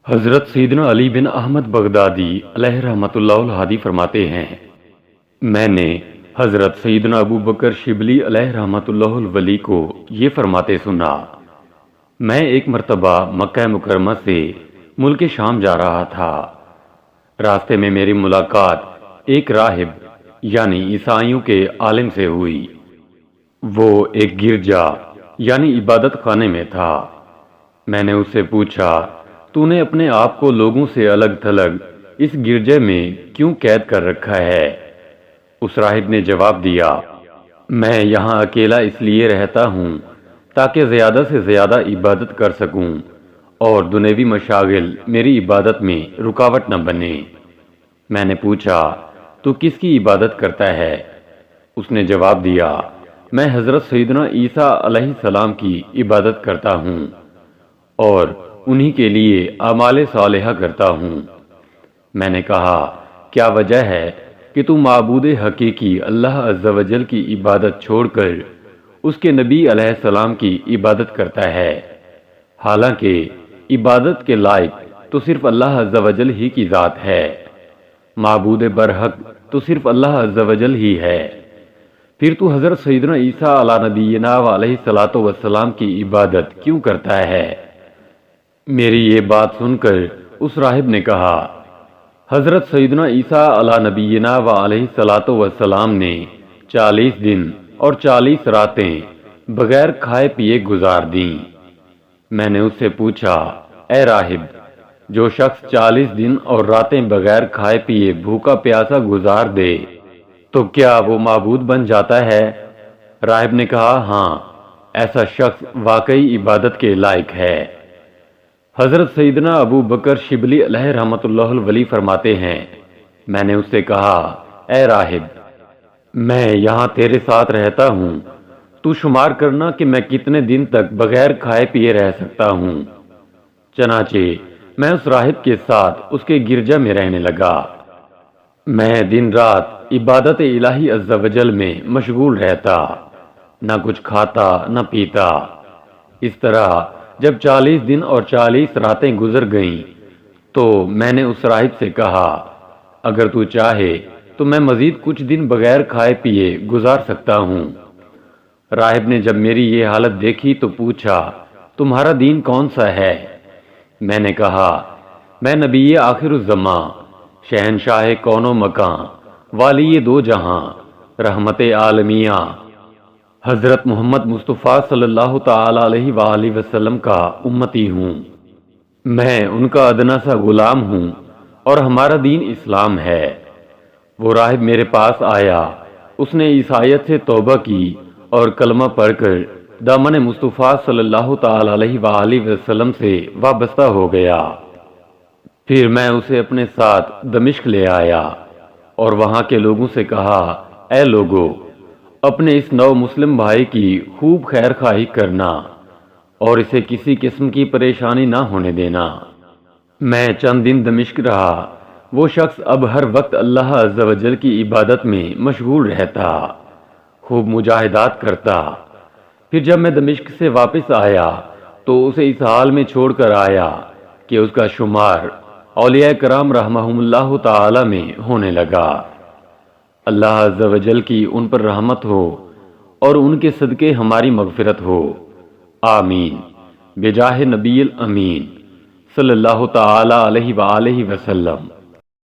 حضرت سیدنا علی بن احمد بغدادی علیہ رحمۃ اللہ الہادی فرماتے ہیں، میں نے حضرت سیدنا ابو بکر شبلی علیہ رحمۃ اللہ الولی کو یہ فرماتے سنا، میں ایک مرتبہ مکہ مکرمہ سے ملک شام جا رہا تھا۔ راستے میں میری ملاقات ایک راہب یعنی عیسائیوں کے عالم سے ہوئی۔ وہ ایک گرجا یعنی عبادت خانے میں تھا۔ میں نے اس سے پوچھا، تو نے اپنے آپ کو لوگوں سے الگ تھلگ اس گرجے میں کیوں قید کر رکھا ہے؟ اس راہب نے جواب دیا، میں یہاں اکیلا اس لیے رہتا ہوں تاکہ زیادہ سے زیادہ عبادت کر سکوں اور دنیوی مشاغل میری عبادت میں رکاوٹ نہ بنے۔ میں نے پوچھا، تو کس کی عبادت کرتا ہے؟ اس نے جواب دیا، میں حضرت سیدنا عیسیٰ علیہ السلام کی عبادت کرتا ہوں اور انہی کے لیے اعمال صالحہ کرتا ہوں۔ میں نے کہا، کیا وجہ ہے کہ تو معبود حقیقی اللہ عز و جل کی عبادت چھوڑ کر اس کے نبی علیہ السلام کی عبادت کرتا ہے؟ حالانکہ عبادت کے لائق تو صرف اللہ عز و جل ہی کی ذات ہے، معبود برحق تو صرف اللہ عز و جل ہی ہے، پھر تو حضرت سیدنا عیسیٰ علی نبینا علیہ الصلوۃ والسلام کی عبادت کیوں کرتا ہے؟ میری یہ بات سن کر اس راہب نے کہا، حضرت سیدنا عیسیٰ علی نبینا علیہ الصلوۃ والسلام نے 40 دن اور 40 راتیں بغیر کھائے پیے گزار دیں۔ میں نے اس سے پوچھا، اے راہب، جو شخص 40 دن اور راتیں بغیر کھائے پیے بھوکا پیاسا گزار دے تو کیا وہ معبود بن جاتا ہے؟ راہب نے کہا، ہاں، ایسا شخص واقعی عبادت کے لائق ہے۔ حضرت سیدنا ابو بکر شبلی علیہ رحمۃ اللہ الولی فرماتے ہیں، میں نے اس سے کہا، اے راہب، میں یہاں تیرے ساتھ رہتا ہوں، تو شمار کرنا کہ میں کتنے دن تک بغیر کھائے پیے رہ سکتا ہوں۔ چنانچہ میں اس راہب کے ساتھ اس کے گرجا میں رہنے لگا۔ میں دن رات عبادت الہی عز و جل میں مشغول رہتا، نہ کچھ کھاتا نہ پیتا۔ اس طرح جب 40 دن اور 40 راتیں گزر گئیں تو میں نے اس راہب سے کہا، اگر تو چاہے تو میں مزید کچھ دن بغیر کھائے پیے گزار سکتا ہوں۔ راہب نے جب میری یہ حالت دیکھی تو پوچھا، تمہارا دین کون سا ہے؟ میں نے کہا، میں نبی آخر الزماں، شہنشاہ کون و مکان، والی دو جہاں، رحمت عالمیہ، حضرت محمد مصطفیٰ صلی اللہ تعالی علیہ وآلہ وسلم کا امتی ہوں۔ میں ان کا ادنا سا غلام ہوں اور ہمارا دین اسلام ہے۔ وہ راہب میرے پاس آیا، اس نے عیسائیت سے توبہ کی اور کلمہ پڑھ کر دامن مصطفیٰ صلی اللہ تعالی علیہ وآلہ وسلم سے وابستہ ہو گیا۔ پھر میں اسے اپنے ساتھ دمشق لے آیا اور وہاں کے لوگوں سے کہا، اے لوگو، اپنے اس نو مسلم بھائی کی خوب خیر خواہی کرنا اور اسے کسی قسم کی پریشانی نہ ہونے دینا۔ میں چند دن دمشق رہا۔ وہ شخص اب ہر وقت اللہ عز و جل کی عبادت میں مشغول رہتا، خوب مجاہدات کرتا۔ پھر جب میں دمشق سے واپس آیا تو اسے اس حال میں چھوڑ کر آیا کہ اس کا شمار اولیاء کرام رحمہم اللہ تعالی میں ہونے لگا۔ اللہ عز و جل کی ان پر رحمت ہو اور ان کے صدقے ہماری مغفرت ہو، آمین، بجاہ نبی الامین صلی اللہ تعالی علیہ وآلہ وسلم۔